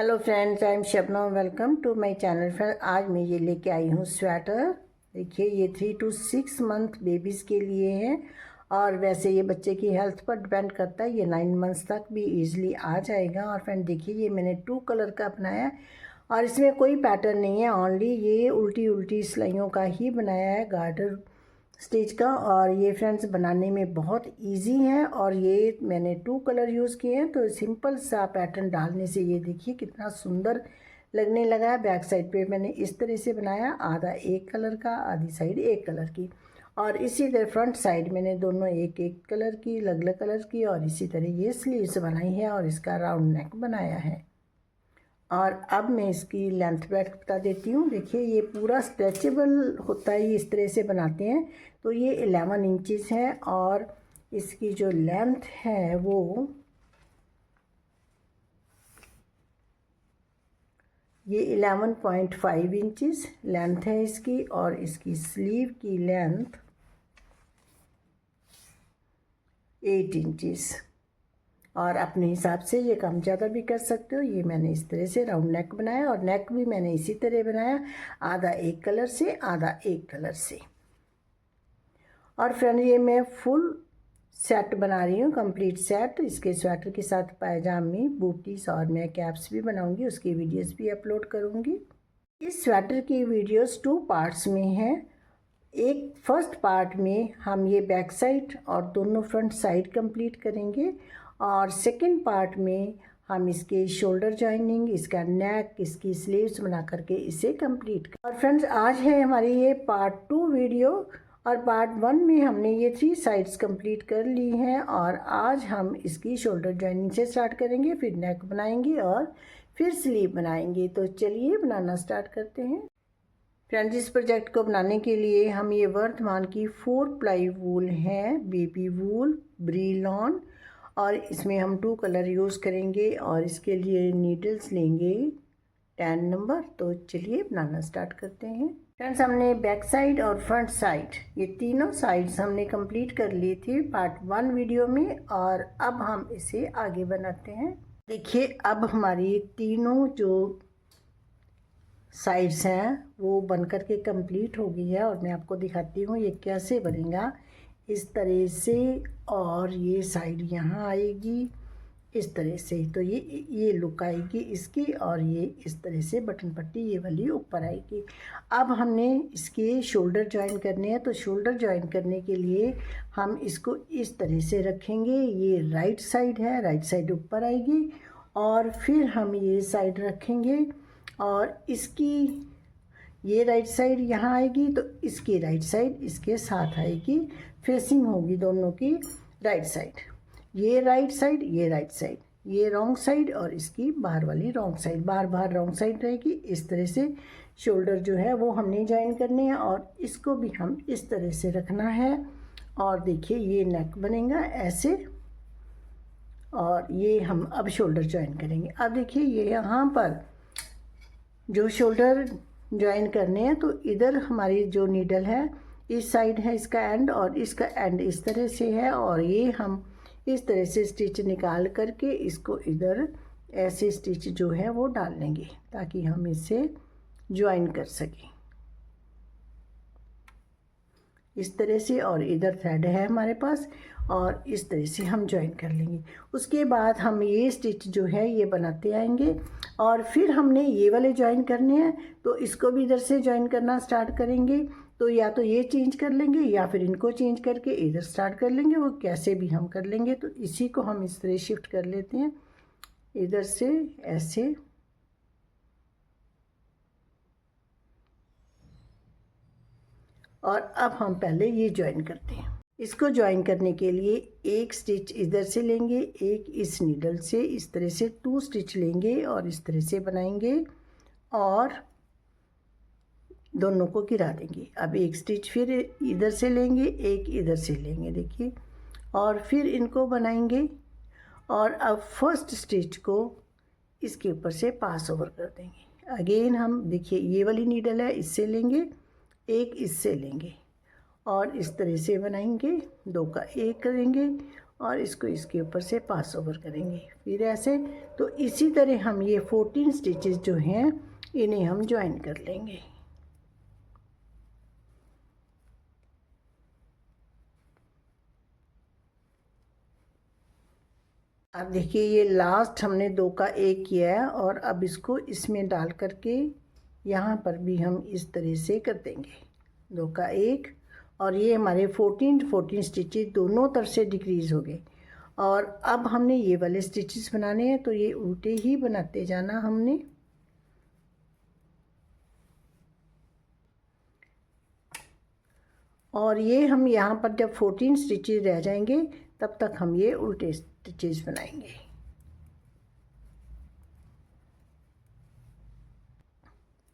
Hello friends, I am Shabnam. Welcome to my channel. Friend, आज मैं ये लेके आई हूँ स्वेटर। देखिए, ये 3 to 6 मंथ बेबीज़ के लिए है और वैसे ये बच्चे की हेल्थ पर डिपेंड करता है। ये 9 मंथ्स तक भी इजीली आ जाएगा। और फ्रेंड देखिए, ये मैंने 2 कलर का बनाया है और इसमें कोई पैटर्न नहीं है, ओनली ये उल्टी उल्टी सिलाइयों का ही बनाया है, गार्टर स्टिच का। और ये फ्रेंड्स बनाने में बहुत इजी है और ये मैंने 2 कलर यूज़ किए हैं। तो सिंपल सा पैटर्न डालने से ये देखिए कितना सुंदर लगने लगा है। बैक साइड पे मैंने इस तरह से बनाया, आधा एक कलर का, आधी साइड एक कलर की। और इसी तरह फ्रंट साइड मैंने दोनों एक एक कलर की, अलग अलग कलर की, और इसी तरह ये स्लीव्स बनाई है और इसका राउंड नेक बनाया है। और अब मैं इसकी लेंथ ब्रेड्थ बता देती हूँ। देखिए, ये पूरा स्ट्रेचेबल होता है, ये इस तरह से बनाते हैं। तो ये 11 इंचज़ है और इसकी जो लेंथ है वो ये 11.5 इंचज़ लेंथ है इसकी। और इसकी स्लीव की लेंथ 8 इंचज़। और अपने हिसाब से ये कम ज़्यादा भी कर सकते हो। ये मैंने इस तरह से राउंड नेक बनाया और नेक भी मैंने इसी तरह बनाया, आधा एक कलर से, आधा एक कलर से। और फ्रेंड ये मैं फुल सेट बना रही हूँ, कंप्लीट सेट। इसके स्वेटर के साथ पायजामे, बूटीज और मैं कैप्स भी बनाऊंगी, उसकी वीडियोस भी अपलोड करूँगी। इस स्वेटर की वीडियोस 2 पार्ट्स में है। एक फर्स्ट पार्ट में हम ये बैक साइड और दोनों फ्रंट साइड कंप्लीट करेंगे और सेकंड पार्ट में हम इसके शोल्डर जॉइनिंग, इसका नेक, इसकी स्लीव्स बना करके इसे कंप्लीट कर। और फ्रेंड्स आज है हमारी ये पार्ट 2 वीडियो। और पार्ट 1 में हमने ये 3 साइड्स कंप्लीट कर ली हैं और आज हम इसकी शोल्डर जॉइनिंग से स्टार्ट करेंगे, फिर नेक बनाएंगे और फिर स्लीव बनाएंगे। तो चलिए बनाना स्टार्ट करते हैं। फ्रेंड्स, इस प्रोजेक्ट को बनाने के लिए हम ये वर्धमान की 4 प्लाई वूल है, बेबी वूल, ब्रीलॉन, और इसमें हम 2 कलर यूज़ करेंगे और इसके लिए नीडल्स लेंगे 10 नंबर। तो चलिए बनाना स्टार्ट करते हैं। फ्रेंड्स, हमने बैक साइड और फ्रंट साइड ये तीनों साइड्स हमने कंप्लीट कर ली थी पार्ट 1 वीडियो में और अब हम इसे आगे बनाते हैं। देखिए, अब हमारी तीनों जो साइड्स हैं वो बनकर के कंप्लीट हो गई है और मैं आपको दिखाती हूँ ये कैसे बनेगा। इस तरह से, और ये साइड यहाँ आएगी इस तरह से। तो ये लुक आएगी इसकी, और ये इस तरह से बटन पट्टी ये वाली ऊपर आएगी। अब हमने इसके शोल्डर ज्वाइन करने हैं। तो शोल्डर ज्वाइन करने के लिए हम इसको इस तरह से रखेंगे। ये राइट साइड है, राइट साइड ऊपर आएगी और फिर हम ये साइड रखेंगे और इसकी ये राइट साइड यहाँ आएगी तो इसकी राइट साइड इसके साथ आएगी, फेसिंग होगी दोनों की राइट साइड। ये राइट साइड, ये राइट साइड, ये रॉन्ग साइड और इसकी बाहर वाली रॉन्ग साइड, बाहर बाहर रॉन्ग साइड रहेगी। इस तरह से शोल्डर जो है वो हमने ज्वाइन करने हैं और इसको भी हम इस तरह से रखना है। और देखिए, ये नेक बनेगा ऐसे और ये हम अब शोल्डर ज्वाइन करेंगे। अब देखिए, ये यहाँ पर जो शोल्डर ज्वाइन करने हैं तो इधर हमारी जो नीडल है इस साइड है इसका एंड, और इसका एंड इस तरह से है। और ये हम इस तरह से स्टिच निकाल करके इसको इधर ऐसे स्टिच जो है वो डाल लेंगे ताकि हम इसे ज्वाइन कर सकें इस तरह से। और इधर थ्रेड है हमारे पास और इस तरह से हम ज्वाइन कर लेंगे। उसके बाद हम ये स्टिच जो है ये बनाते आएंगे और फिर हमने ये वाले ज्वाइन करने हैं तो इसको भी इधर से ज्वाइन करना स्टार्ट करेंगे। तो या तो ये चेंज कर लेंगे या फिर इनको चेंज करके इधर स्टार्ट कर लेंगे, वो कैसे भी हम कर लेंगे। तो इसी को हम इस तरह शिफ्ट कर लेते हैं इधर से ऐसे। और अब हम पहले ये ज्वाइन करते हैं। इसको ज्वाइन करने के लिए एक स्टिच इधर से लेंगे, एक इस नीडल से इस तरह से 2 स्टिच लेंगे और इस तरह से बनाएंगे और दोनों को गिरा देंगे। अब एक स्टिच फिर इधर से लेंगे, एक इधर से लेंगे, देखिए, और फिर इनको बनाएंगे। और अब फर्स्ट स्टिच को इसके ऊपर से पास ओवर कर देंगे। अगेन हम देखिए, ये वाली नीडल है, इससे लेंगे, एक इससे लेंगे और इस तरह से बनाएंगे, 2 का 1 करेंगे और इसको इसके ऊपर से पास ओवर करेंगे, फिर ऐसे। तो इसी तरह हम ये 14 स्टिचेस जो हैं इन्हें हम ज्वाइन कर लेंगे। अब देखिए ये लास्ट हमने 2 का 1 किया है और अब इसको इसमें डाल करके यहाँ पर भी हम इस तरह से कर देंगे 2 का 1। और ये हमारे 14 स्टिचेस दोनों तरफ से डिक्रीज़ हो गए। और अब हमने ये वाले स्टिचेस बनाने हैं, तो ये उल्टे ही बनाते जाना हमने। और ये हम यहाँ पर जब 14 स्टिचेस रह जाएंगे तब तक हम ये उल्टे स्टिचेस बनाएंगे।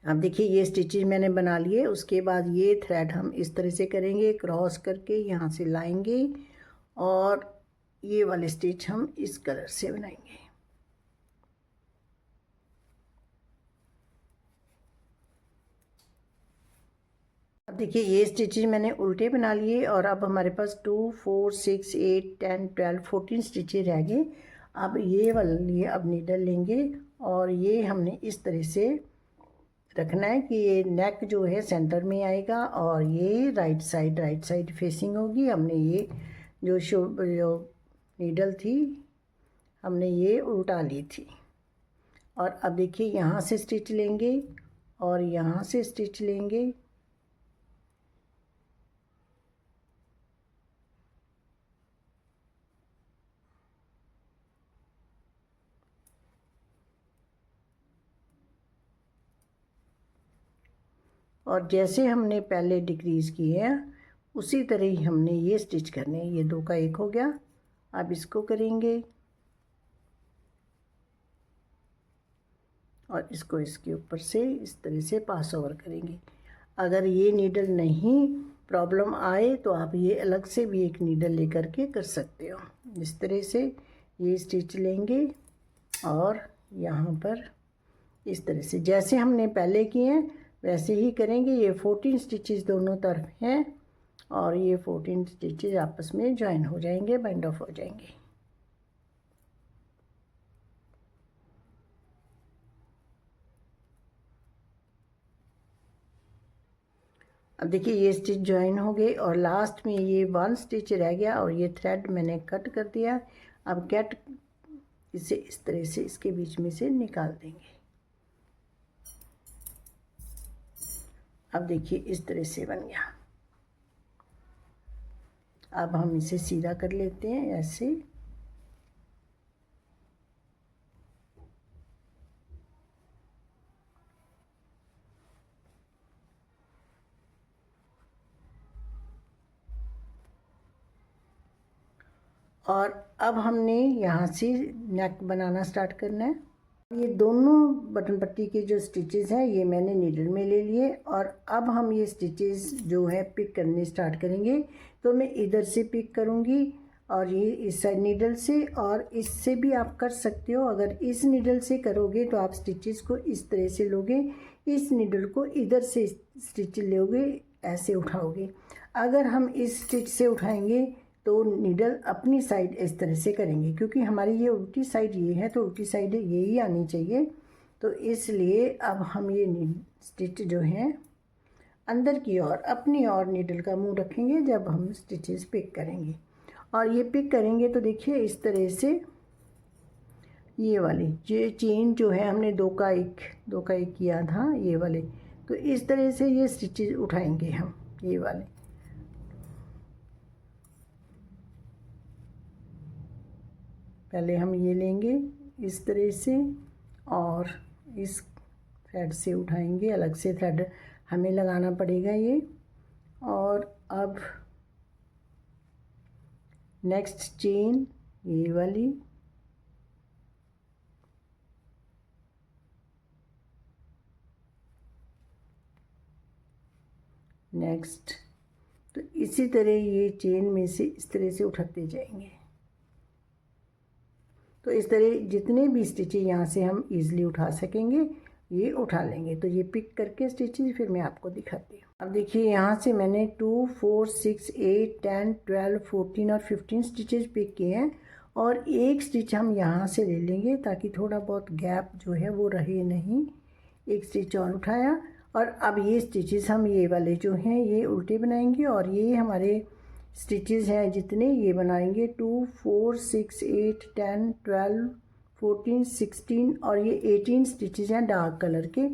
अब देखिए ये स्टिचेस मैंने बना लिए। उसके बाद ये थ्रेड हम इस तरह से करेंगे, क्रॉस करके यहाँ से लाएंगे और ये वाले स्टिच हम इस कलर से बनाएंगे। अब देखिए ये स्टिचेस मैंने उल्टे बना लिए और अब हमारे पास 2 4 6 8 10 12 14 स्टिचेस रह गए। अब ये वाले लिए अब नीडल लेंगे और ये हमने इस तरह से रखना है कि ये नेक जो है सेंटर में आएगा और ये राइट साइड फेसिंग होगी। हमने ये जो नीडल थी हमने ये उल्टा ली थी। और अब देखिए यहाँ से स्टिच लेंगे और यहाँ से स्टिच लेंगे। और जैसे हमने पहले डिक्रीज़ किए हैं उसी तरह ही हमने ये स्टिच करने हैं। ये 2 का 1 हो गया। अब इसको करेंगे और इसको इसके ऊपर से इस तरह से पास ओवर करेंगे। अगर ये नीडल नहीं प्रॉब्लम आए तो आप ये अलग से भी एक नीडल लेकर के कर सकते हो। इस तरह से ये स्टिच लेंगे और यहाँ पर इस तरह से जैसे हमने पहले किए हैं वैसे ही करेंगे। ये 14 स्टिचेस दोनों तरफ हैं और ये 14 स्टिचेस आपस में ज्वाइन हो जाएंगे, बाइंड ऑफ हो जाएंगे। अब देखिए ये स्टिच ज्वाइन हो गए और लास्ट में ये 1 स्टिच रह गया और ये थ्रेड मैंने कट कर दिया। अब कट इसे इस तरह से इसके बीच में से निकाल देंगे। अब देखिए इस तरह से बन गया। अब हम इसे सीधा कर लेते हैं ऐसे। और अब हमने यहाँ से नेक बनाना स्टार्ट करना है। ये दोनों बटन पट्टी के जो स्टिचेस हैं ये मैंने नीडल में ले लिए और अब हम ये स्टिचेस जो है पिक करने स्टार्ट करेंगे। तो मैं इधर से पिक करूँगी और ये इस साइड नीडल से, और इससे भी आप कर सकते हो। अगर इस नीडल से करोगे तो आप स्टिचेस को इस तरह से लोगे, इस नीडल को इधर से स्टिच लोगे, ऐसे उठाओगे। अगर हम इस स्टिच से उठाएंगे तो नीडल अपनी साइड इस तरह से करेंगे, क्योंकि हमारी ये उल्टी साइड ये है तो उल्टी साइड ये ही आनी चाहिए। तो इसलिए अब हम ये स्टिच जो है अंदर की ओर अपनी ओर नीडल का मुंह रखेंगे जब हम स्टिचेस पिक करेंगे। और ये पिक करेंगे तो देखिए इस तरह से ये वाली ये चेन जो है हमने 2 का 1 किया था ये वाले, तो इस तरह से ये स्टिचेस उठाएंगे हम ये वाले। पहले हम ये लेंगे इस तरह से और इस थ्रेड से उठाएंगे, अलग से थ्रेड हमें लगाना पड़ेगा ये। और अब नेक्स्ट चेन ये वाली, नेक्स्ट। तो इसी तरह ये चेन में से इस तरह से उठाते जाएंगे। तो इस तरह जितने भी स्टिचेस यहाँ से हम इजीली उठा सकेंगे ये उठा लेंगे। तो ये पिक करके स्टिचेस फिर मैं आपको दिखाती हूँ। अब देखिए यहाँ से मैंने 2, 4, 6, 8, 10, 12, 14 और 15 स्टिचेस पिक किए हैं और एक स्टिच हम यहाँ से ले लेंगे ताकि थोड़ा बहुत गैप जो है वो रहे नहीं। एक स्टिच और उठाया और अब ये स्टिचेस हम ये वाले जो हैं ये उल्टे बनाएंगे और ये हमारे स्टिचेस हैं जितने ये बनाएंगे 2, 4, 6, 8, 10, 12, 14, 16 और ये 18 स्टिचेस हैं डार्क कलर के।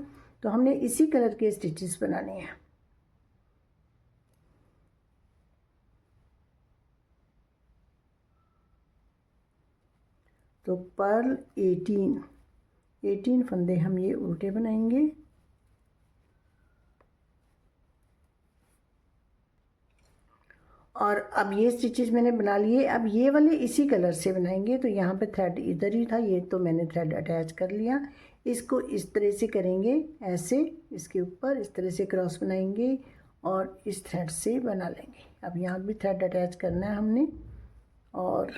तो हमने इसी कलर के स्टिचेस बनाने हैं। तो पर्ल 18 फंदे हम ये उल्टे बनाएंगे और अब ये स्टिचेस मैंने बना लिए। अब ये वाले इसी कलर से बनाएंगे। तो यहाँ पे थ्रेड इधर ही था, ये तो मैंने थ्रेड अटैच कर लिया। इसको इस तरह से करेंगे, ऐसे इसके ऊपर इस तरह से क्रॉस बनाएंगे और इस थ्रेड से बना लेंगे। अब यहाँ भी थ्रेड अटैच करना है हमने और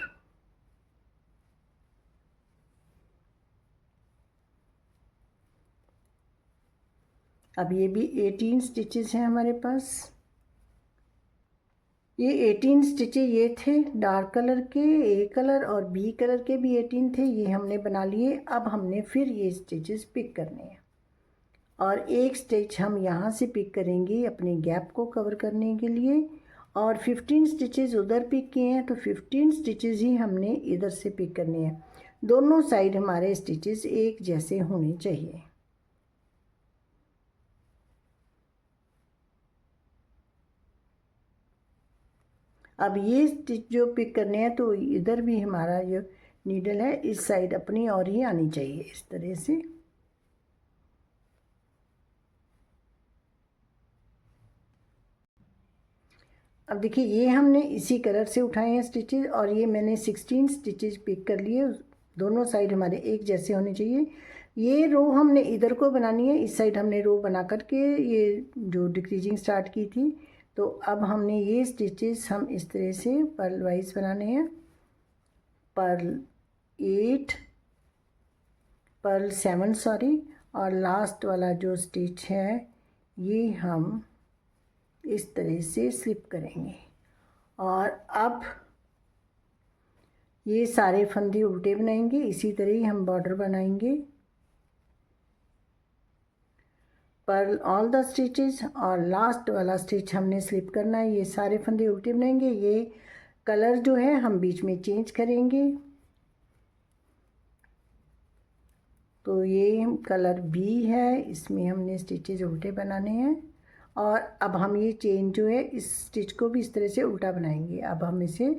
अब ये भी 18 स्टिचेस हैं हमारे पास। ये 18 स्टिचेस ये थे डार्क कलर के, ए कलर और बी कलर के भी 18 थे, ये हमने बना लिए। अब हमने फिर ये स्टिचेस पिक करने हैं और एक स्टिच हम यहाँ से पिक करेंगे अपने गैप को कवर करने के लिए और 15 स्टिचेस उधर पिक किए हैं तो 15 स्टिचेस ही हमने इधर से पिक करने हैं। दोनों साइड हमारे स्टिचेस एक जैसे होने चाहिए। अब ये स्टिच जो पिक करने हैं तो इधर भी हमारा जो नीडल है इस साइड अपनी और ही आनी चाहिए इस तरह से। अब देखिए ये हमने इसी कलर से उठाए हैं स्टिचेस और ये मैंने 16 स्टिचेस पिक कर लिए। दोनों साइड हमारे एक जैसे होने चाहिए। ये रो हमने इधर को बनानी है, इस साइड हमने रो बना करके ये जो डिक्रीजिंग स्टार्ट की थी। तो अब हमने ये स्टिचेस हम इस तरह से पर्ल वाइज बनाने हैं। पर्ल 8, पर्ल 7 सॉरी, और लास्ट वाला जो स्टिच है ये हम इस तरह से स्लिप करेंगे और अब ये सारे फंदे उल्टे बनाएंगे। इसी तरह ही हम बॉर्डर बनाएंगे। पर्ल ऑल द स्टिचेस और लास्ट वाला स्टिच हमने स्लिप करना है। ये सारे फंदे उल्टे बनाएंगे। ये कलर जो है हम बीच में चेंज करेंगे। तो ये कलर बी है, इसमें हमने स्टिचेस उल्टे बनाने हैं और अब हम ये चेन जो है इस स्टिच को भी इस तरह से उल्टा बनाएंगे। अब हम इसे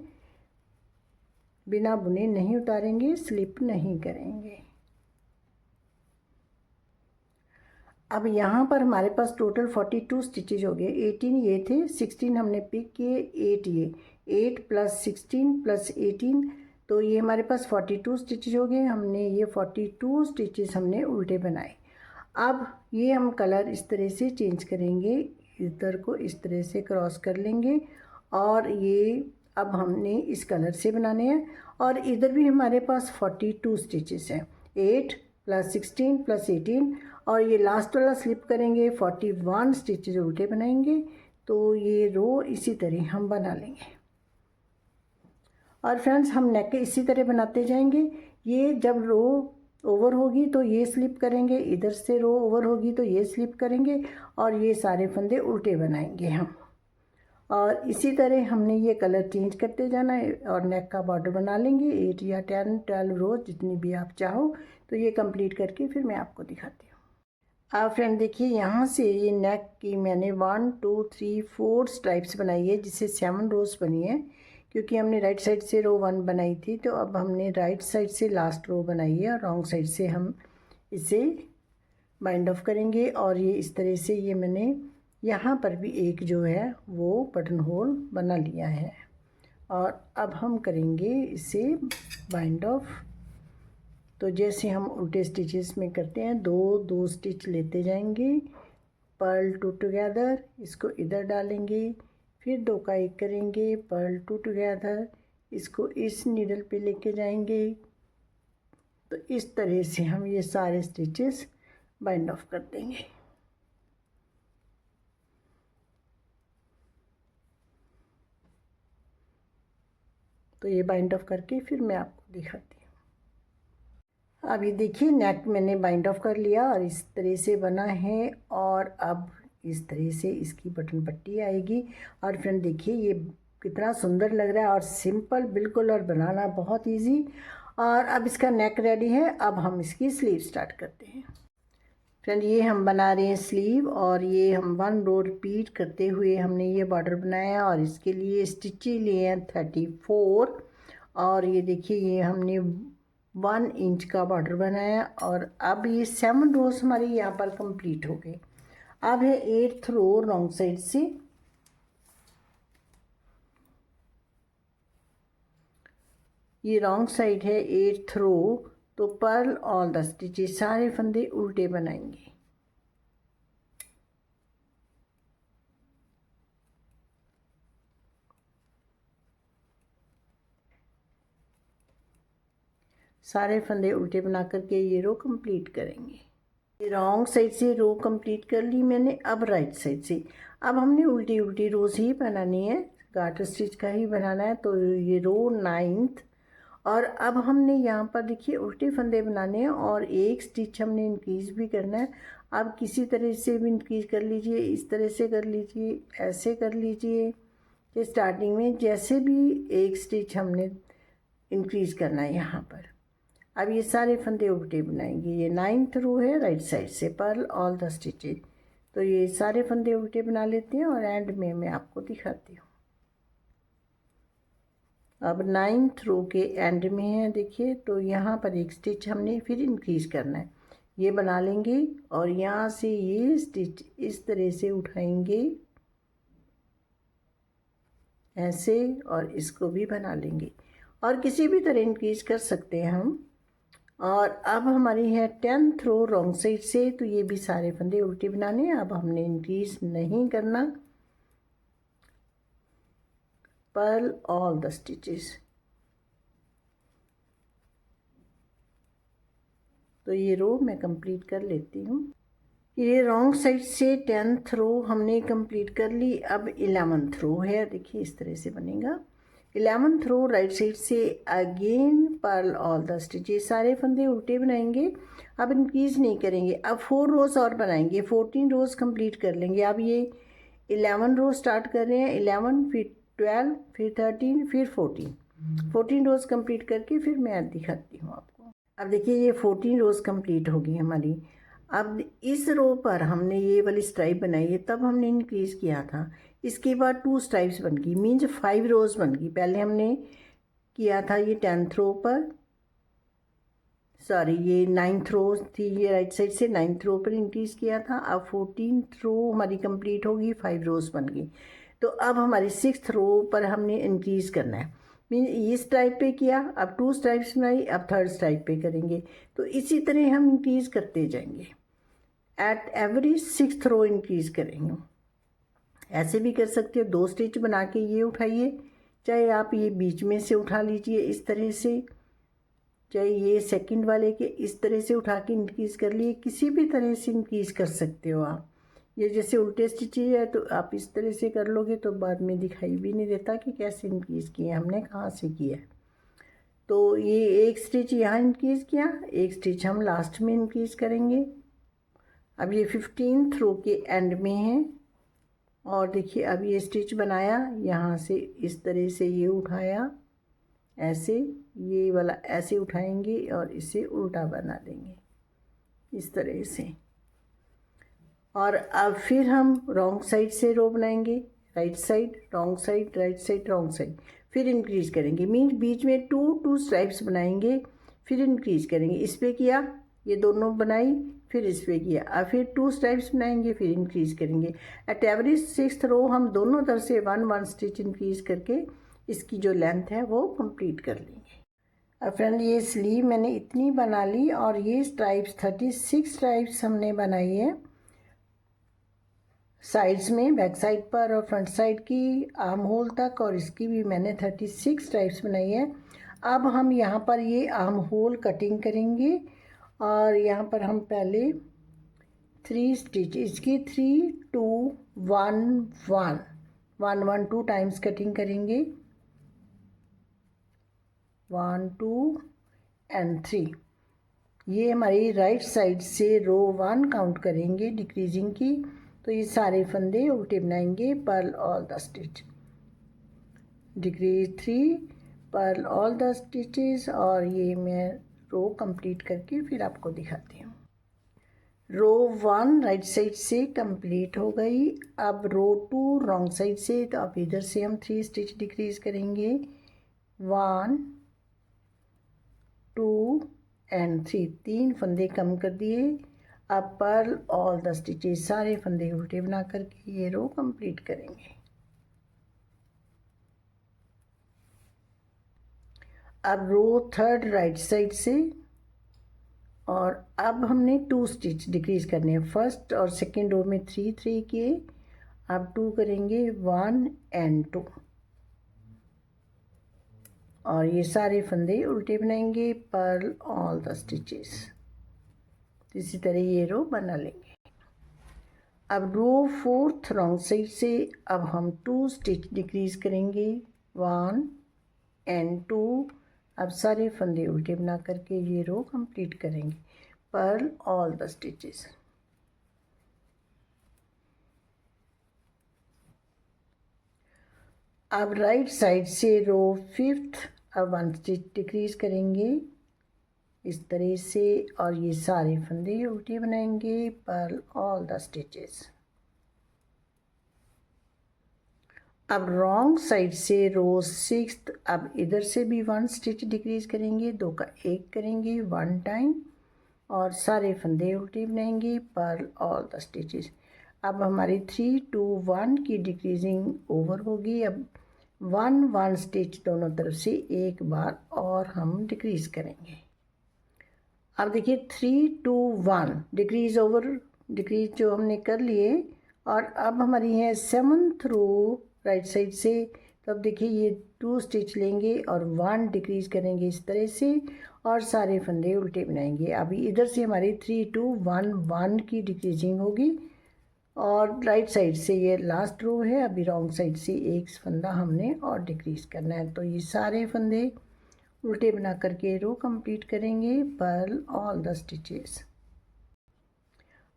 बिना बुने नहीं उतारेंगे, स्लिप नहीं करेंगे। अब यहाँ पर हमारे पास टोटल 42 स्टिचेज हो गए। 18 ये थे, 16 हमने पिक किए, 8 ये, 8 + 16 + 18 तो ये हमारे पास 42 स्टिचेज हो गए। हमने ये 42 स्टिचेस हमने उल्टे बनाए। अब ये हम कलर इस तरह से चेंज करेंगे, इधर को इस तरह से क्रॉस कर लेंगे और ये अब हमने इस कलर से बनाने हैं और इधर भी हमारे पास 42 स्टिचेस हैं, 8 + 16 + 18 और ये लास्ट वाला स्लिप करेंगे, 41 स्टिचेस उल्टे बनाएंगे। तो ये रो इसी तरह हम बना लेंगे और फ्रेंड्स हम नेक इसी तरह बनाते जाएंगे। ये जब रो ओवर होगी तो ये स्लिप करेंगे, इधर से रो ओवर होगी तो ये स्लिप करेंगे और ये सारे फंदे उल्टे बनाएंगे हम। और इसी तरह हमने ये कलर चेंज करते जाना है और नेक का बॉर्डर बना लेंगे 8 या 10, 12 रोज जितनी भी आप चाहो। तो ये कंप्लीट करके फिर मैं आपको दिखाती हूँ। आप फ्रेंड देखिए यहाँ से ये नेक की मैंने 1, 2, 3, 4 स्ट्राइप्स बनाई है जिससे 7 रोज बनी है, क्योंकि हमने राइट साइड से रो 1 बनाई थी। तो अब हमने राइट साइड से लास्ट रो बनाई है और रॉन्ग साइड से हम इसे बाइंड ऑफ करेंगे और ये इस तरह से ये मैंने यहाँ पर भी एक जो है वो बटन होल बना लिया है और अब हम करेंगे इसे बाइंड ऑफ। तो जैसे हम उल्टे स्टिचेस में करते हैं, 2 स्टिच लेते जाएंगे, पर्ल 2 टुगेदर, इसको इधर डालेंगे, फिर 2 का एक करेंगे, पर्ल 2 टुगेदर, इसको इस नीडल पे लेके जाएंगे। तो इस तरह से हम ये सारे स्टिचेस बाइंड ऑफ कर देंगे। तो ये बाइंड ऑफ करके फिर मैं आपको दिखाती हूँ। अब ये देखिए नेक मैंने बाइंड ऑफ कर लिया और इस तरह से बना है। और अब इस तरह से इसकी बटन पट्टी आएगी। और फ्रेंड देखिए ये कितना सुंदर लग रहा है और सिंपल बिल्कुल, और बनाना बहुत इजी। और अब इसका नेक रेडी है। अब हम इसकी स्लीव स्टार्ट करते हैं। फ्रेंड ये हम बना रहे हैं स्लीव, और ये हम 1 रो रिपीट करते हुए हमने ये बॉर्डर बनाया। और इसके लिए स्टिचें लिए हैं 34। और ये देखिए ये हमने 1 इंच का बॉर्डर बनाया। और अब ये 7 रोज हमारी यहाँ पर कंप्लीट हो गए। अब है 8th रो रॉन्ग साइड से। ये रॉन्ग साइड है 8th रो। तो पर्ल ऑल द स्टिचेस, सारे फंदे उल्टे बनाएंगे। सारे फंदे उल्टे बना करके ये रो कंप्लीट करेंगे। रॉन्ग साइड से रो कंप्लीट कर ली मैंने। अब राइट साइड से अब हमने उल्टी उल्टी रोज ही बनानी है, गार्टर स्टिच का ही बनाना है। तो ये रो 9th। और अब हमने यहाँ पर देखिए उल्टे फंदे बनाने हैं और एक स्टिच हमने इंक्रीज भी करना है। अब किसी तरह से भी इंक्रीज कर लीजिए, इस तरह से कर लीजिए, ऐसे कर लीजिए कि स्टार्टिंग में जैसे भी एक स्टिच हमने इंक्रीज करना है यहाँ पर। अब ये सारे फंदे उल्टे बनाएंगे। ये 9th रो है राइट साइड से, पर्ल ऑल द स्टिचेज। तो ये सारे फंदे उल्टे बना लेते हैं और एंड में मैं आपको दिखाती हूँ। अब 9th रो के एंड में है देखिए, तो यहाँ पर एक स्टिच हमने फिर इंक्रीज करना है। ये बना लेंगे और यहाँ से ये स्टिच इस तरह से उठाएंगे ऐसे, और इसको भी बना लेंगे। और किसी भी तरह इंक्रीज कर सकते हैं हम। और अब हमारी है 10th रो रॉन्ग साइड से। तो ये भी सारे फंदे उल्टे बनाने हैं। अब हमने इंक्रीज नहीं करना। Purl all the stitches. तो ये रो मैं कंप्लीट कर लेती हूँ। ये रॉन्ग साइड से 10th रो हमने कंप्लीट कर ली। अब 11th रो है, देखिए इस तरह से बनेगा। 11th रो राइट साइड से again purl all the stitches, सारे फंदे उल्टे बनाएंगे। अब इंक्रीज नहीं करेंगे। अब 4 रोज और बनाएंगे, 14 रोज कंप्लीट कर लेंगे। अब ये 11 रो स्टार्ट कर रहे हैं, 11 फिर 12 फिर 13 फिर 14 रोज कंप्लीट करके फिर मैं दिखाती हूँ आपको। अब देखिए ये 14 रोज कंप्लीट होगी हमारी। अब इस रो पर हमने ये वाली स्ट्राइप बनाई है, तब हमने इंक्रीज किया था। इसके बाद 2 स्ट्राइप्स बन गई, मीन्स 5 रोज बन गई। पहले हमने किया था ये 10th रो पर, सॉरी ये 9th रो थी, ये राइट साइड से 9th रो पर इंक्रीज किया था। अब 14th रो हमारी कंप्लीट होगी, 5 रोज बन गई। तो अब हमारी 6th रो पर हमने इंक्रीज करना है। मीन इस टाइप पे किया, अब 2 स्ट्राइप्स बनाई, अब 3rd स्ट्राइप पे करेंगे। तो इसी तरह हम इंक्रीज करते जाएंगे। At every 6th row increase करेंगे। ऐसे भी कर सकते हो, 2 स्टिच बना के ये उठाइए, चाहे आप ये बीच में से उठा लीजिए इस तरह से, चाहे ये सेकंड वाले के इस तरह से उठा के इंक्रीज कर लिए। किसी भी तरह से इंक्रीज कर सकते हो आप। ये जैसे उल्टे स्टिचेज है तो आप इस तरह से कर लोगे तो बाद में दिखाई भी नहीं देता कि कैसे इंक्रीज किया हमने, कहाँ से किया। तो ये एक स्टिच यहाँ इंक्रीज किया, एक स्टिच हम लास्ट में इंक्रीज करेंगे। अब ये 15th रो के एंड में है। और देखिए अब ये स्टिच बनाया, यहाँ से इस तरह से ये उठाया ऐसे, ये वाला ऐसे उठाएंगे और इसे उल्टा बना देंगे इस तरह से। और अब फिर हम रॉन्ग साइड से रो बनाएंगे, right side wrong side, right side wrong side, फिर इंक्रीज करेंगे। मीन्स बीच में 2 स्ट्राइप्स बनाएंगे, फिर इंक्रीज करेंगे। इस पर किया, ये दोनों बनाई, फिर इस पर किया, अब फिर 2 स्ट्राइप्स बनाएंगे, फिर इंक्रीज करेंगे। एट एवरी 6th रो हम दोनों तरफ से 1 स्टिच इंक्रीज करके इसकी जो लेंथ है वो कंप्लीट कर लेंगे। अब फ्रेंड ये स्लीव मैंने इतनी बना ली और ये स्ट्राइप्स 36 स्ट्राइप्स हमने बनाई है साइड्स में, बैक साइड पर और फ्रंट साइड की आर्म होल तक, और इसकी भी मैंने 36 स्ट्राइप्स बनाई है। अब हम यहाँ पर ये आर्म होल कटिंग करेंगे और यहाँ पर हम पहले 3 स्टिच, इसकी 3 2 1 1 1 1 2 टाइम्स कटिंग करेंगे, 1 2 एंड 3। ये हमारी राइट साइड से रो 1 काउंट करेंगे डिक्रीजिंग की, तो ये सारे फंदे उल्टे बनाएंगे, purl all the stitch, decrease 3, purl all the stitches. और ये मैं रो कंप्लीट करके फिर आपको दिखाती हूँ। रो 1 राइट साइड से कंप्लीट हो गई। अब रो 2 रॉन्ग साइड से, तो अब इधर से हम 3 स्टिच डिक्रीज करेंगे, 1 2 एंड 3, 3 फंदे कम कर दिए। अब पर्ल ऑल द स्टिचेस, सारे फंदे उल्टे बना करके ये रो कंप्लीट करेंगे। अब रो 3 राइट साइड से, और अब हमने 2 स्टिच डिक्रीज करने हैं। फर्स्ट और सेकेंड रो में 3 3 किए, अब 2 करेंगे, 1 एंड 2, और ये सारे फंदे उल्टे बनाएंगे, पर्ल ऑल द स्टिचेस। इसी तरह ये रो बना लेंगे। अब रो 4 रॉन्ग साइड से, अब हम 2 स्टिच डिक्रीज करेंगे, 1 एंड 2। अब सारे फंदे उल्टे बना करके ये रो कंप्लीट करेंगे, पर्ल ऑल द स्टिचेस। अब राइट साइड से रो 5, अब 1 स्टिच डिक्रीज करेंगे इस तरह से, और ये सारे फंदे उल्टे बनाएंगे, पर्ल ऑल द स्टिचेस। अब रॉन्ग साइड से रो 6, अब इधर से भी 1 स्टिच डिक्रीज करेंगे, 2 का 1 करेंगे 1 टाइम, और सारे फंदे उल्टे बनाएंगे, पर्ल ऑल द स्टिचेस। अब हमारी 3 2 1 की डिक्रीजिंग ओवर होगी। अब 1 1 स्टिच दोनों तरफ से एक बार और हम डिक्रीज करेंगे। अब देखिए 3 2 1 डिक्रीज ओवर, डिक्रीज जो हमने कर लिए, और अब हमारी है 7th रो राइट साइड से, तो अब देखिए ये 2 स्टिच लेंगे और 1 डिक्रीज करेंगे इस तरह से, और सारे फंदे उल्टे बनाएंगे। अभी इधर से हमारी 3 2 1 1 की डिक्रीजिंग होगी, और राइट साइड से ये लास्ट रो है। अभी रॉन्ग साइड से एक फंदा हमने और डिक्रीज करना है, तो ये सारे फंदे उल्टे बना करके रो कंप्लीट करेंगे, पर्ल ऑल द स्टिचेस।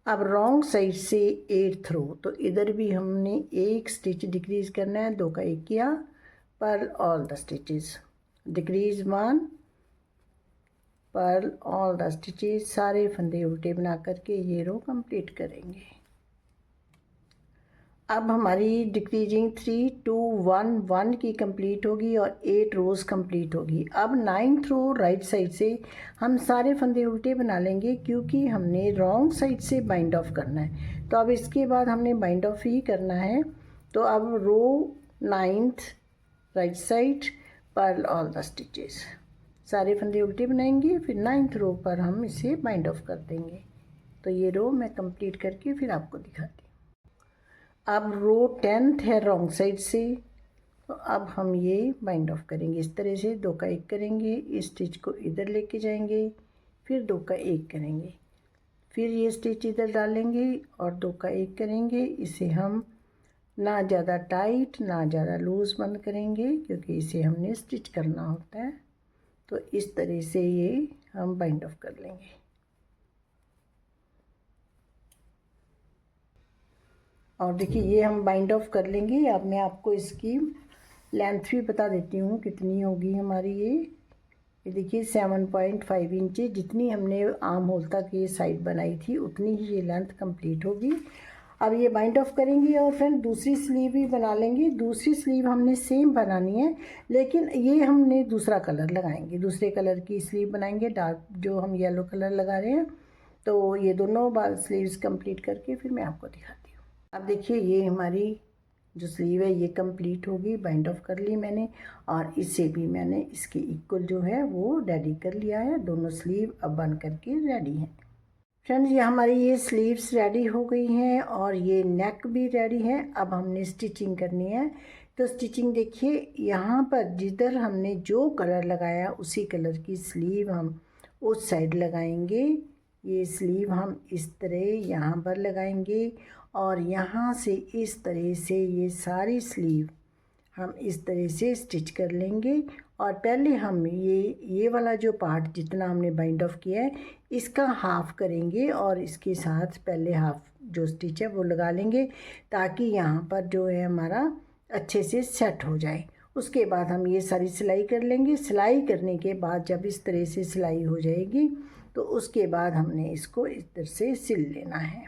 अब रॉन्ग साइड से 8th रो, तो इधर भी हमने एक स्टिच डिक्रीज करना है, 2 का 1 किया, purl all the stitches, decrease 1, purl all the stitches, सारे फंदे उल्टे बना करके ये रो कंप्लीट करेंगे। अब हमारी डिक्रीजिंग 3 2 1 1 की कंप्लीट होगी और 8 रोज़ कंप्लीट होगी। अब 9th रो राइट साइड से हम सारे फंदे उल्टे बना लेंगे, क्योंकि हमने रॉन्ग साइड से बाइंड ऑफ करना है, तो अब इसके बाद हमने बाइंड ऑफ ही करना है। तो अब row 9th right side, purl all the stitches, सारे फंदे उल्टे बनाएंगे, फिर 9th रो पर हम इसे बाइंड ऑफ कर देंगे। तो ये रो मैं कंप्लीट करके फिर आपको दिखाती हूँ। अब रो 10th है रॉन्ग साइड से, तो अब हम ये बाइंड ऑफ करेंगे इस तरह से, 2 का 1 करेंगे, इस स्टिच को इधर लेके जाएंगे, फिर 2 का 1 करेंगे, फिर ये स्टिच इधर डालेंगे और 2 का 1 करेंगे। इसे हम ना ज़्यादा टाइट ना ज़्यादा लूज़ बंद करेंगे, क्योंकि इसे हमने स्टिच करना होता है। तो इस तरह से ये हम बाइंड ऑफ कर लेंगे। और देखिए ये हम बाइंड ऑफ कर लेंगे। अब मैं आपको इसकी लेंथ भी बता देती हूँ कितनी होगी हमारी। ये देखिए 7.5 इंच, जितनी हमने आर्म होल तक ये साइड बनाई थी उतनी ही ये लेंथ कंप्लीट होगी। अब ये बाइंड ऑफ करेंगे और फिर दूसरी स्लीव भी बना लेंगे। दूसरी स्लीव हमने सेम बनानी है, लेकिन ये हमने दूसरा कलर लगाएंगे, दूसरे कलर की स्लीव बनाएंगे, डार्क जो हम येलो कलर लगा रहे हैं। तो ये दोनों स्लीव्स कंप्लीट करके फिर मैं आपको दिखाती हूँ। अब देखिए ये हमारी जो स्लीव है ये कंप्लीट होगी, बाइंड ऑफ कर ली मैंने, और इसे भी मैंने इसके इक्वल जो है वो रेडी कर लिया है। दोनों स्लीव अब बन करके रेडी हैं। फ्रेंड्स ये हमारी ये स्लीव्स रेडी हो गई हैं और ये नेक भी रेडी है। अब हमने स्टिचिंग करनी है। तो स्टिचिंग देखिए, यहाँ पर जिधर हमने जो कलर लगाया उसी कलर की स्लीव हम उस साइड लगाएंगे, ये स्लीव हम इस तरह यहाँ पर लगाएंगे और यहाँ से इस तरह से ये सारी स्लीव हम इस तरह से स्टिच कर लेंगे। और पहले हम ये वाला जो पार्ट जितना हमने बाइंड ऑफ किया है इसका हाफ़ करेंगे और इसके साथ पहले हाफ़ जो स्टिच है वो लगा लेंगे ताकि यहाँ पर जो है हमारा अच्छे से सेट हो जाए। उसके बाद हम ये सारी सिलाई कर लेंगे। सिलाई करने के बाद जब इस तरह से सिलाई हो जाएगी तो उसके बाद हमने इसको इस तरह से सिल लेना है।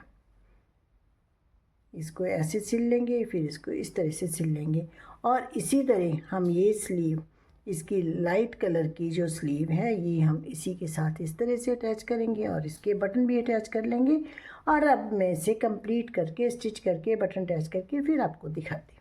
इसको ऐसे सिल लेंगे, फिर इसको इस तरह से सिल लेंगे। और इसी तरह हम ये स्लीव, इसकी लाइट कलर की जो स्लीव है ये हम इसी के साथ इस तरह से अटैच करेंगे और इसके बटन भी अटैच कर लेंगे। और अब मैं इसे कंप्लीट करके स्टिच करके बटन अटैच करके फिर आपको दिखाती हूँ।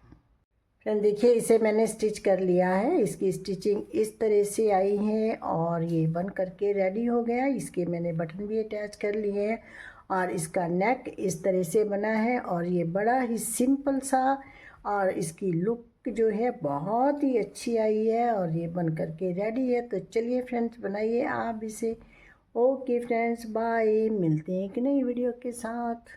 फ्रेंड देखिए, इसे मैंने स्टिच कर लिया है। इसकी स्टिचिंग इस तरह से आई है और ये बन करके रेडी हो गया। इसके मैंने बटन भी अटैच कर लिए हैं और इसका नेक इस तरह से बना है और ये बड़ा ही सिंपल सा और इसकी लुक जो है बहुत ही अच्छी आई है और ये बन करके रेडी है। तो चलिए फ्रेंड्स, बनाइए आप इसे। ओके फ्रेंड्स, बाय, मिलते हैं एक नई वीडियो के साथ।